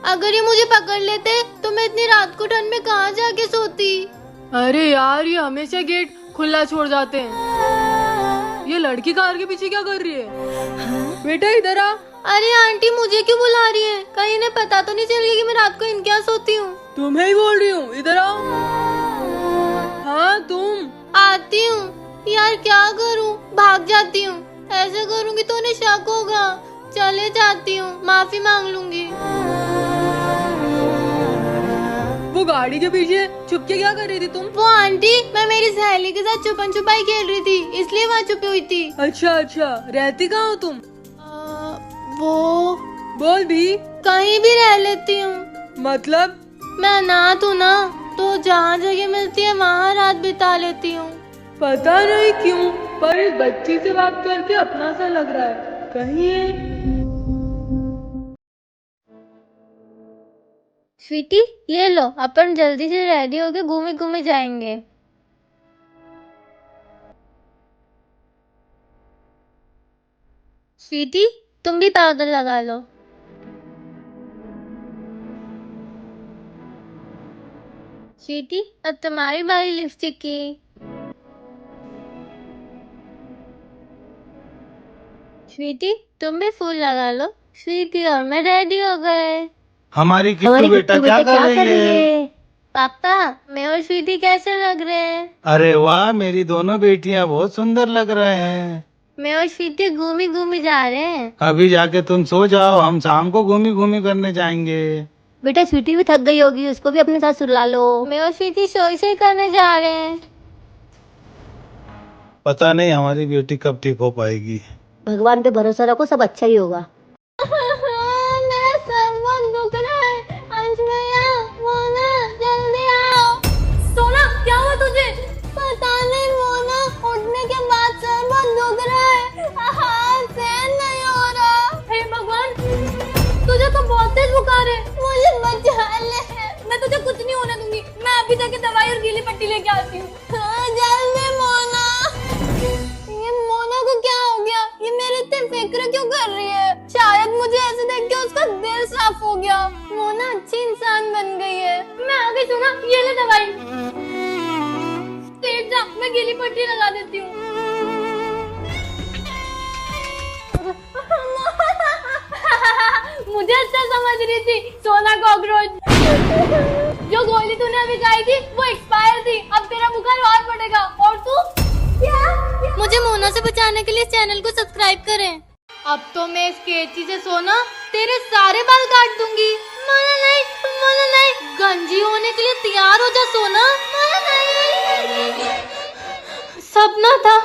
अगर ये मुझे पकड़ लेते तो मैं इतनी रात को ठंड में कहाँ जाके सोती। अरे यार, ये हमेशा गेट खुला छोड़ जाते हैं। ये लड़की कार के पीछे क्या कर रही है? बेटा इधर आ। अरे आंटी, मुझे क्यों बुला रही है? कहीं इन्हें पता तो नहीं चल गया कि मैं रात को इनके यहाँ सोती हूँ? तुम्हें ही बोल रही हूँ, इधर आओ। हाँ तुम। आती हूँ। यार क्या करूँ, भाग जाती हूँ। ऐसे करूँगी तो उन्हें शक होगा। चले जाती हूँ, माफी मांग लूंगी। वो गाड़ी के पीछे छुप के क्या कर रही थी तुम? वो आंटी, मैं मेरी सहेली के साथ छुपन छुपाई खेल रही थी, इसलिए वहाँ छुपी हुई थी। अच्छा अच्छा, रहती कहाँ हो तुम? वो बोल भी। कहीं भी रह लेती हूँ। मतलब? मैं अनाथ हूँ ना, तो जहाँ जगह मिलती है वहाँ रात बिता लेती हूँ। पता नहीं क्यों, पर इस बच्ची से बात करके अपना सा लग रहा है। कहीं है। स्वीटी, ये लो, अपन जल्दी से रेडी होके घूमे घूमे जाएंगे। स्वीटी, तुम भी पाउडर लगा लो। स्वीटी, अब तुम्हारी बारी लिपस्टिक की। स्वीटी, तुम भी फूल लगा लो। स्वीटी और मैं रेडी हो गए। हमारी किट्टू बेटा क्या कर रही है? पापा, मैं और स्वीटी कैसे लग रहे हैं? अरे वाह, मेरी दोनों बेटियां बहुत सुंदर लग रहे हैं। मैं और स्वीटी घूमी घूमी जा रहे हैं। अभी जाके तुम सो जाओ, हम शाम को घूमी घूमी करने जाएंगे। बेटा, स्वीटी भी थक गई होगी, उसको भी अपने साथ सुला लो। मैं और स्वीटी सोई से करने जा रहे हैं। पता नहीं हमारी बेटी कब ठीक हो पाएगी। भगवान पे भरोसा रखो, सब अच्छा ही होगा। मेरा सर बहुत दुख रहा है। अंश भैया, मोना, जल्दी आओ। सोना, क्या हुआ तुझे? पता नहीं मोना, उठने के बाद सर बहुत दुख रहा है। सहन नहीं हो रहा। हे भगवान, तुझे तो बहुत तेज बुखार है। मुझे बचा ले। मैं तुझे कुछ नहीं होने दूंगी। मैं अभी जाके दवाई और गीली पट्टी लेके आती हूँ। जल्दी मोना। ये मोना को क्या हो गया? ये मेरे इतने फिक्र क्यों कर रही है? शायद मुझे ऐसे देख के उसका दिल साफ हो गया। मोना अच्छी इंसान बन गई है। मैं आ गई सुना, ये ले दवाई। तेज जा, मैं गीली पट्टी लगा देती हूँ। मुझे अच्छा समझ रही थी, सोना कॉकरोच। जो गोली तूने अभी खाई थी वो एक्सपायर थी। अब तेरा बुखार और बढ़ेगा। और तू क्या? मुझे मोना से बचाने के लिए चैनल को सब्सक्राइब करें। अब तो मैं इस केची से सोना तेरे सारे बाल काट दूंगी। मोना नहीं, मोना नहीं, गंजी होने के लिए तैयार हो जा सोना। मोना नहीं, सपना था।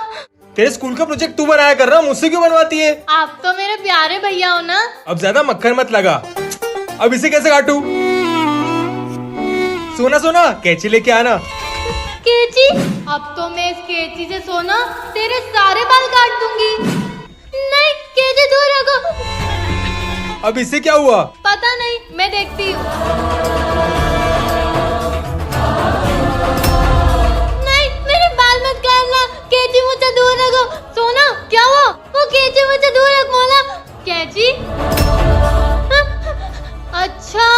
तेरे स्कूल का प्रोजेक्ट तू बनाया कर रहा, मुझसे क्यों बनवाती है? आप तो मेरे प्यारे भैया हो ना। अब ज्यादा मक्खन मत लगा। अब इसे कैसे काटूं? सोना सोना, कैंची लेके आना। केची, अब तो मैं इस केची से सोना तेरे सारे बाल काट दूंगी। नहीं, केची दूर रखो। अब इससे क्या हुआ? पता नहीं, मैं देखती हूँ। नहीं, मेरे बाल मत काटना। केची, मुझसे दूर रखो। सोना, क्या हुआ? वो केची मुझसे दूर रख मोना। केची? अच्छा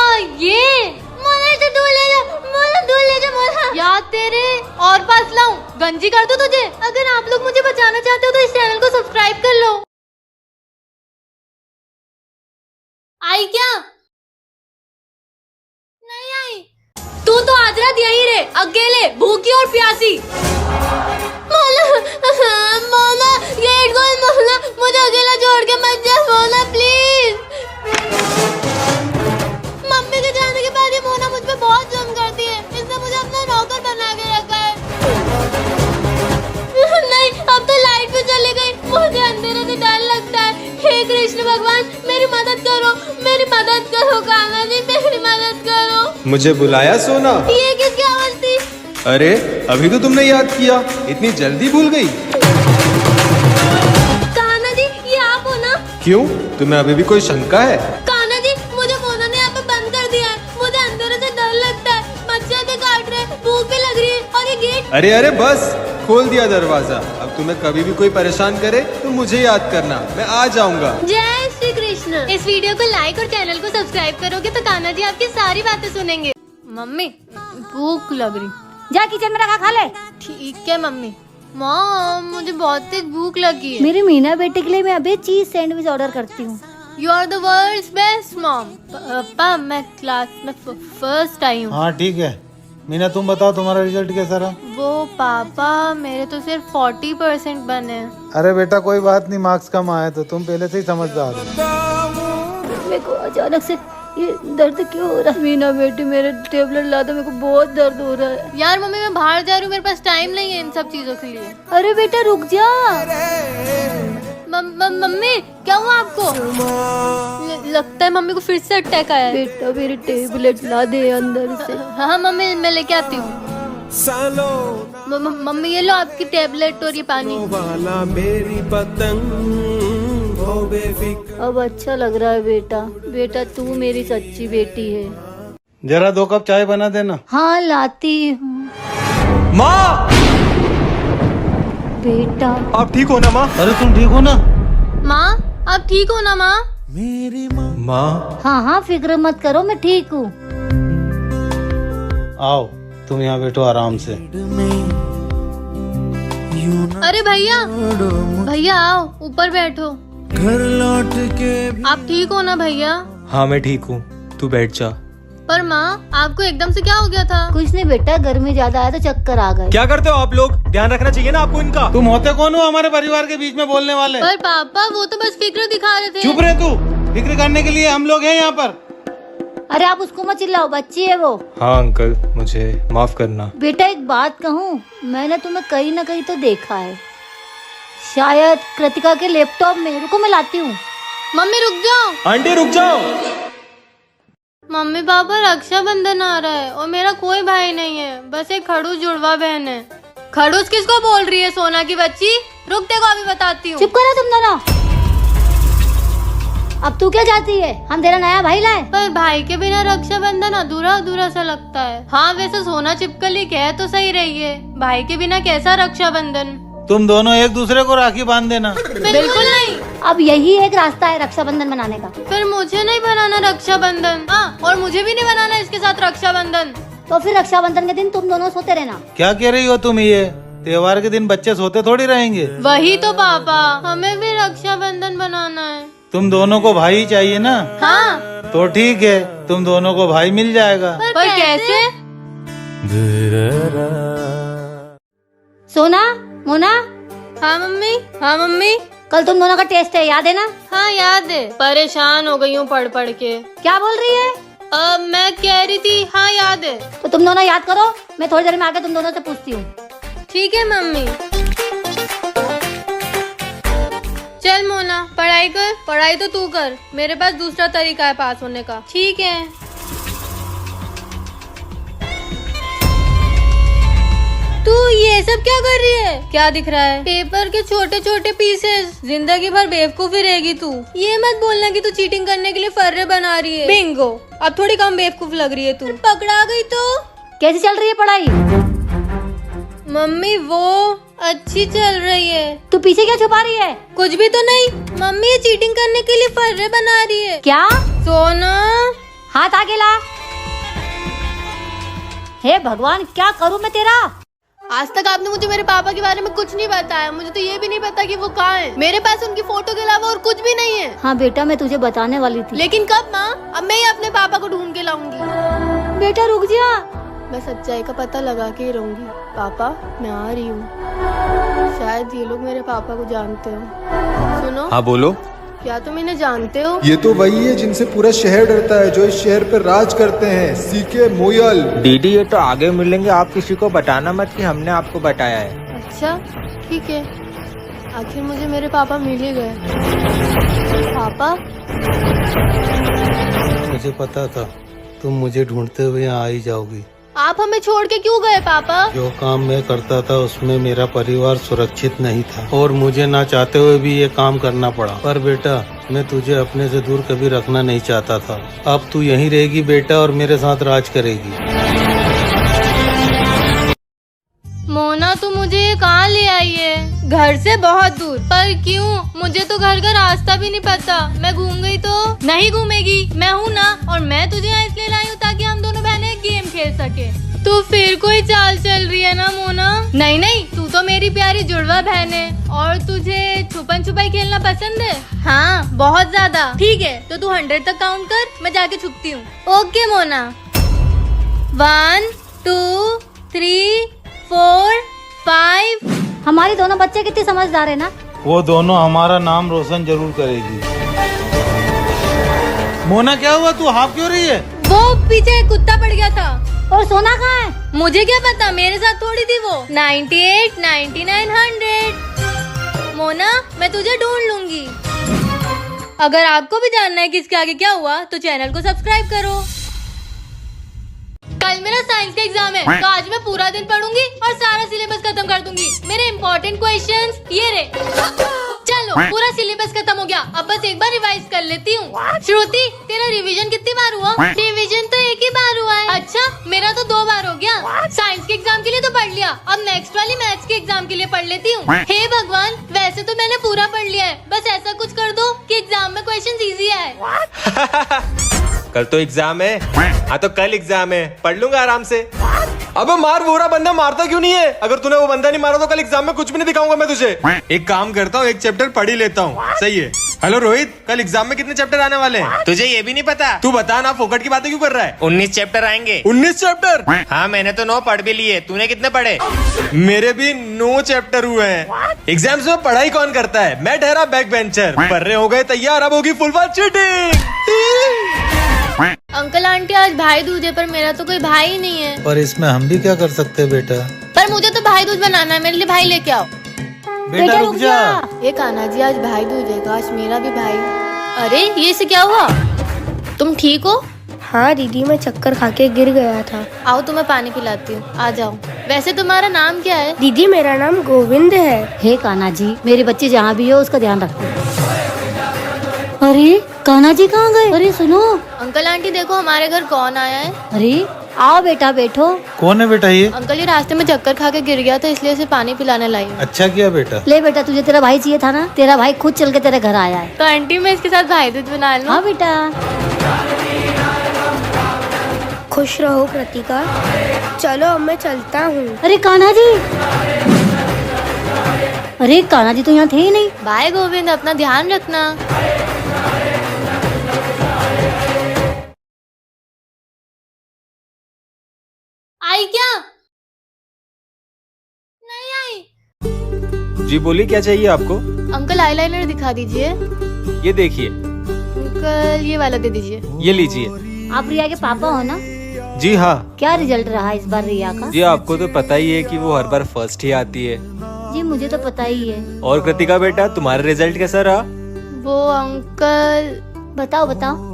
ये मोना से दूर ले जा। मोना दूर ले जा। मोना, याद तेरे और पास लाऊं? गंजी कर दूं तुझे? अगर आप लोग मुझे बचाना चाहते हो तो इस चैनल को सब्सक्राइब कर लो। आई क्या? नहीं आई। तू तो आज रात यहीं रहे, अकेले, भूखी और प्यासी। मोना, मोना, गेट खोल मोना, मुझे अकेला छोड़ के मत जा मोना, प्लीज। मम्मी के जाने के बाद ये मोना मुझ पे बहुत जुल्म करती है। इसने मुझे अपना नौकर बना के रखा है। नहीं, अब तो लाइट भी चली गई। मुझे अंधेरे से डर लगता है। हे कृष्ण भगवान, मेरी मदद करो, मेरी मदद करो। कान्हा जी, मेरी मदद करो। मुझे बुलाया सोना? ये किसकी आवाज थी? अरे अभी तो तुमने याद किया, इतनी जल्दी भूल गई? कान्हा जी, ये आप हो ना? क्यों, तुम्हें अभी भी कोई शंका है? कान्हा जी, मुझे मोना ने यहाँ पे बंद कर दिया है। मुझे अंधेरे से डर लगता है। मच्छर भी काट रहे हैं, भूख भी लग रही है, और ये गेट। अरे अरे बस, खोल दिया दरवाजा। अब तुम्हें कभी भी कोई परेशान करे तो मुझे याद करना, मैं आ जाऊंगा। जय श्री कृष्ण। इस वीडियो को लाइक और चैनल को सब्सक्राइब करोगे तो कान्हा जी आपकी सारी बातें सुनेंगे। मम्मी भूख लग रही। जा किचन में रखा खा ले। ठीक है मम्मी। मॉम मुझे बहुत तेज भूख लगी है। मेरी मीना बेटे के लिए मैं अभी चीज सैंडविच ऑर्डर करती हूँ। You are the world's best mom. पापा मैं क्लास में फर्स्ट आई हूँ। हाँ ठीक है। मीना तुम बताओ तुम्हारा रिजल्ट कैसा रहा? वो पापा मेरे तो सिर्फ 40% बने हैं। अरे बेटा कोई बात नहीं, मार्क्स कम आए तो तुम पहले से ही समझदार हो। मेरे को अचानक से ये दर्द क्यों हो रहा है? मीना बेटी मेरे टेबलेट ला दो, मेरे को बहुत दर्द हो रहा है। यार मम्मी मैं बाहर जा रही हूँ, मेरे पास टाइम नहीं है इन सब चीजों के लिए। अरे बेटा रुक जा। मम्मी क्या हुआ आपको? लगता है मम्मी को फिर से अटैक आया है। बेटा मेरी टेबलेट ला दे अंदर से। हाँ मम्मी मैं लेके आती हूँ। मम्मी ये लो आपकी टेबलेट और ये पानी। अब अच्छा लग रहा है बेटा। बेटा तू मेरी सच्ची बेटी है। जरा 2 कप चाय बना देना। हाँ लाती हूँ। माँ बेटा आप ठीक हो ना माँ? अरे तुम ठीक हो ना? माँ आप ठीक हो ना माँ? माँ हाँ हाँ फिक्र मत करो, मैं ठीक हूँ। आओ तुम यहाँ बैठो आराम से। अरे भैया भैया आओ ऊपर बैठो। घर लौट के आप ठीक हो ना भैया? हाँ मैं ठीक हूँ, तू बैठ जा। पर माँ आपको एकदम से क्या हो गया था? कुछ नहीं बेटा, गर्मी ज्यादा आया तो चक्कर आ गए। क्या करते हो आप लोग? ध्यान रखना चाहिए ना आपको इनका। तुम होते कौन हो हमारे परिवार के बीच में बोलने वाले? पर पापा वो तो बस फिक्र दिखा रहे थे। चुप रहे तू। फिक्र करने के लिए हम लोग हैं यहाँ पर। अरे आप उसको मत चिल्लाओ, बच्ची है वो। हाँ अंकल मुझे माफ करना। बेटा एक बात कहूँ, मैंने तुम्हें कहीं ना कहीं तो देखा है, शायद कृतिका के लैपटॉप में। रुको मैं लाती हूँ। मम्मी रुक जाओ। आंटी रुक जाओ। मम्मी पापा रक्षाबंधन आ रहा है और मेरा कोई भाई नहीं है, बस एक खड़ूस जुड़वा बहन है। खड़ूस किसको बोल रही है? सोना की बच्ची। रुक देखो अभी बताती हूँ। चुप करो तुम दोनों। अब तू क्या चाहती है? हम तेरा नया भाई लाए? पर भाई के बिना रक्षाबंधन अधूरा अधूरा सा लगता है। हाँ वैसे सोना चिपकली कह तो सही रही है, भाई के बिना कैसा रक्षाबंधन। तुम दोनों एक दूसरे को राखी बांध देना। बिल्कुल नहीं। अब यही एक रास्ता है रक्षाबंधन मनाने का। फिर मुझे नहीं बनाना रक्षाबंधन। हाँ और मुझे भी नहीं बनाना इसके साथ रक्षाबंधन। तो फिर रक्षाबंधन के दिन तुम दोनों सोते रहना। क्या कह रही हो तुम? ये त्योहार के दिन बच्चे सोते थोड़ी रहेंगे। वही तो पापा, हमें भी रक्षाबंधन बनाना है। तुम दोनों को भाई चाहिए ना? हाँ तो ठीक है, तुम दोनों को भाई मिल जाएगा। पर कैसे? सोना मोना। हाँ मम्मी। हाँ मम्मी। कल तुम दोनों का टेस्ट है, याद है ना? हाँ याद है। परेशान हो गई हूँ पढ़ पढ़ के। क्या बोल रही है? मैं कह रही थी हाँ याद है। तो तुम दोनों याद करो, मैं थोड़ी देर में आके तुम दोनों से पूछती हूँ। ठीक है मम्मी। चल मोना पढ़ाई कर। पढ़ाई तो तू कर, मेरे पास दूसरा तरीका है पास होने का। ठीक है। तू ये सब क्या कर रही है? क्या दिख रहा है? पेपर के छोटे छोटे पीसेस। जिंदगी भर बेवकूफी रहेगी तू। ये मत बोलना कि तू चीटिंग करने के लिए फर्रे बना रही है। बिंगो, अब थोड़ी कम बेवकूफ लग रही है तू। पकड़ा गई तो? कैसी चल रही है पढ़ाई? मम्मी वो अच्छी चल रही है। तू पीछे क्या छुपा रही है? कुछ भी तो नहीं। मम्मी ये चीटिंग करने के लिए फर्रे बना रही है। क्या? सोना हाथ आगे ला। हे भगवान क्या करूँ मैं तेरा? आज तक आपने मुझे मेरे पापा के बारे में कुछ नहीं बताया। मुझे तो ये भी नहीं पता कि वो कहाँ है। मेरे पास उनकी फोटो के अलावा और कुछ भी नहीं है। हाँ बेटा मैं तुझे बताने वाली थी। लेकिन कब माँ? अब मैं ही अपने पापा को ढूंढ के लाऊंगी। बेटा रुक जा। मैं सच्चाई का पता लगा के ही रहूंगी। पापा मैं आ रही हूँ। शायद ये लोग मेरे पापा को जानते हो। सुनो। हाँ बोलो। क्या तुम इन्हें जानते हो? ये तो वही है जिनसे पूरा शहर डरता है, जो इस शहर पर राज करते हैं। सीके मोयल। दीदी ये तो आगे मिलेंगे, आप किसी को बताना मत कि हमने आपको बताया है। अच्छा ठीक है। आखिर मुझे मेरे पापा मिल ही गए। पापा मुझे पता था तुम मुझे ढूंढते हुए यहाँ आ ही जाओगी। आप हमें छोड़ के क्यों गए पापा? जो काम मैं करता था उसमें मेरा परिवार सुरक्षित नहीं था और मुझे ना चाहते हुए भी ये काम करना पड़ा। पर बेटा मैं तुझे अपने से दूर कभी रखना नहीं चाहता था। अब तू यहीं रहेगी बेटा और मेरे साथ राज करेगी। मोना तू मुझे मुझे ये कहाँ ले आई है? घर से बहुत दूर। पर क्यों? मुझे तो घर का रास्ता भी नहीं पता। मैं घूम गई तो? नहीं घूमेगी, मैं हूँ ना। और मैं तुझे यहाँ इसलिए लाई हूँ ताकि हम दोनों बहनें गेम खेल सके। तो फिर कोई चाल चल रही है ना मोना? नहीं नहीं, तू तो मेरी प्यारी जुड़वा बहन है। और तुझे छुपन छुपाई खेलना पसंद है? हाँ, बहुत ज्यादा। ठीक है, तो तू 100 तक काउंट कर, मैं जाके छुपती हूँ। ओके मोना। 1 2 3 4 5। हमारी दोनों बच्चे कितने समझदार है ना। वो दोनों हमारा नाम रोशन जरूर करेगी। मोना क्या हुआ, तू हाँफ क्यों रही है? वो पीछे एक कुत्ता पड़ गया था। और सोना कहाँ है? मुझे क्या पता, मेरे साथ थोड़ी थी वो। 98 99 100। मोना, मैं तुझे ढूंढ लूंगी। अगर आपको भी जानना है कि इसके आगे क्या हुआ तो चैनल को सब्सक्राइब करो। कल मेरा साइंस का एग्जाम है, तो आज मैं पूरा दिन पढ़ूंगी और सारा सिलेबस खत्म कर दूंगी। मेरे इम्पोर्टेंट क्वेश्चंस ये रहे। चलो, पूरा सिलेबस खत्म हो गया, अब बस एक बार रिवाइज कर लेती हूँ। श्रुति, तेरा रिवीजन कितनी बार हुआ? रिवीजन तो एक ही बार हुआ है। अच्छा, मेरा तो 2 बार हो गया। साइंस के एग्जाम के लिए तो पढ़ लिया, अब नेक्स्ट वाली मैथ्स के एग्जाम के लिए पढ़ लेती हूँ। हे भगवान, वैसे तो मैंने पूरा पढ़ लिया है, बस ऐसा कुछ कर दो कि एग्जाम में क्वेश्चन इजी आए। कल तो एग्जाम है। हाँ तो कल एग्जाम है, पढ़ लूंगा आराम से। अबे मार, वो बंदा मारता क्यों नहीं है? अगर तूने वो बंदा नहीं मारा तो कल एग्जाम में कुछ भी नहीं दिखाऊंगा मैं तुझे। एक काम करता हूँ, एक चैप्टर पढ़ ही लेता हूँ। सही है। हेलो रोहित, कल एग्जाम में कितने चैप्टर आने वाले हैं? तुझे ये भी नहीं पता? तू बता ना, फोकट की बातें क्यों कर रहा है? 19 चैप्टर आएंगे। 19 चैप्टर? हाँ, मैंने तो 9 पढ़ भी लिए। तूने कितने पढ़े? मेरे भी 9 चैप्टर हुए हैं। एग्जाम्स में पढ़ाई कौन करता है? मैं ठहरा बैक बेंचर। पढ़ हो गए तैयार, अब होगी full fast cheating. Uncle aunty, आज भाई दूज है, पर मेरा तो कोई भाई ही नहीं है। पर इसमें हम भी क्या कर सकते हैं बेटा? पर मुझे तो भाई दूज बनाना है, मेरे लिए भाई लेके आओ। बेटा रुक जा। ये कान्हा जी, आज भाई दूज है, काश मेरा भी भाई। अरे, ये से क्या हुआ? तुम ठीक हो? हाँ दीदी, मैं चक्कर खा के गिर गया था। आओ, तुम्हें पानी पिलाती हूँ, आ जाओ। वैसे तुम्हारा नाम क्या है? दीदी, मेरा नाम गोविंद है। हे कान्हा जी, मेरे बच्चे जहाँ भी हो उसका ध्यान रखो। अरे कान्हा जी कहाँ गए? अरे सुनो। अंकल आंटी, देखो हमारे घर कौन आया है। अरे आओ बेटा, बैठो। कौन है बेटा ये? अंकल, ये रास्ते में चक्कर खा के गिर गया था, इसलिए उसे पानी पिलाने लाई हूँ। अच्छा किया बेटा। ले बेटा, तुझे तेरा भाई चाहिए था ना, तेरा भाई खुद चल के तेरे घर आया है। तो आंटी, मैं इसके साथ भाई दूज बना लूँ? हाँ बेटा। खुश रहो कृतिका। चलो अब मैं चलता हूँ। अरे कान्हा जी, अरे कान्हा जी तो यहाँ थे ही नहीं। बाय गोविंद, अपना ध्यान रखना। आई क्या? नहीं आई। जी बोलिए, क्या चाहिए आपको? अंकल, आईलाइनर दिखा दीजिए। ये देखिए। अंकल, ये वाला दे दीजिए। ये लीजिए। आप रिया के पापा हो ना? जी हाँ। क्या रिजल्ट रहा इस बार रिया का? जी आपको तो पता ही है कि वो हर बार फर्स्ट ही आती है। जी मुझे तो पता ही है। और कृतिका बेटा, तुम्हारा रिजल्ट कैसा रहा? वो अंकल, बताओ बताओ।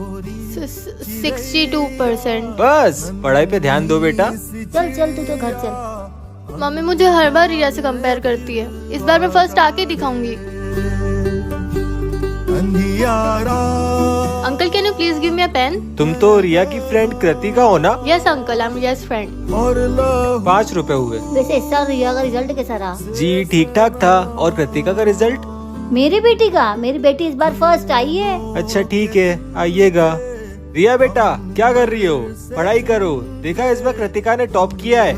62%। बस पढ़ाई पे ध्यान दो बेटा। चल चल, तू तो घर चल। मम्मी मुझे हर बार रिया से कंपेयर करती है, इस बार मैं फर्स्ट आके दिखाऊंगी। Uncle, can you please give me a pen? तुम तो रिया की फ्रेंड कृतिका हो ना? Yes uncle, I am Riya's friend. 5 रुपए हुए। वैसे इस साल रिया का रिजल्ट कैसा रहा? जी ठीक ठाक था। और कृतिका का रिजल्ट? मेरी बेटी का? मेरी बेटी इस बार फर्स्ट आई है। अच्छा ठीक है, आइएगा। रिया बेटा, क्या कर रही हो? पढ़ाई करो। देखा, इस बार कृतिका ने टॉप किया है।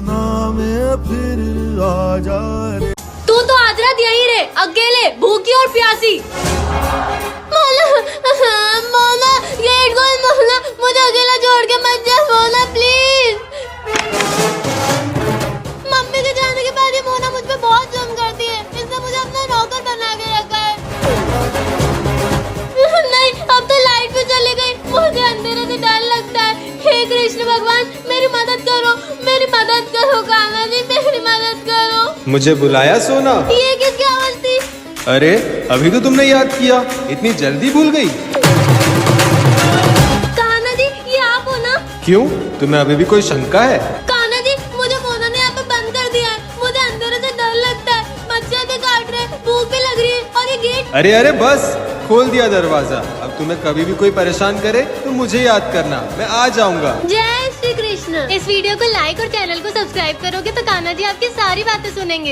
तू तो आज रात यही रहे, अकेले, भूखी और प्यासी। मोना, गेट खोल मोना, मुझे अकेला छोड़ के मत जा मोना, प्लीज। मम्मी के जाने के बाद ये मोना मुझ पे बहुत जुल्म करती है, इसने मुझे अपना नौकर बना के रखा है। नहीं, अब तो लाइट भी चली गई, मुझे अंधेरे से डर लगता है। हे कृष्ण भगवान, मेरी मदद करो, मेरी मदद करो कान्हा जी, मेरी मदद करो। मुझे बुलाया सोना? ये किसकी आवाज थी? अरे अभी तो तुमने याद किया, इतनी जल्दी भूल गई? कान्हा जी, ये आप हो ना? क्यों, तुम्हें अभी भी कोई शंका है? कान्हा जी, मुझे मोना ने यहाँ पे बंद कर दिया है, मुझे अंधेरे से डर लगता है, मच्छर भी काट रहे, भूख भी लग रही है, और ये गेट। अरे बस, खोल दिया दरवाजा। अब तुम्हें कभी भी कोई परेशान करे तो मुझे याद करना, मैं आ जाऊंगा। जय श्री कृष्ण। इस वीडियो को लाइक और चैनल को सब्सक्राइब करोगे तो कान्हा जी आपकी सारी बातें सुनेंगे।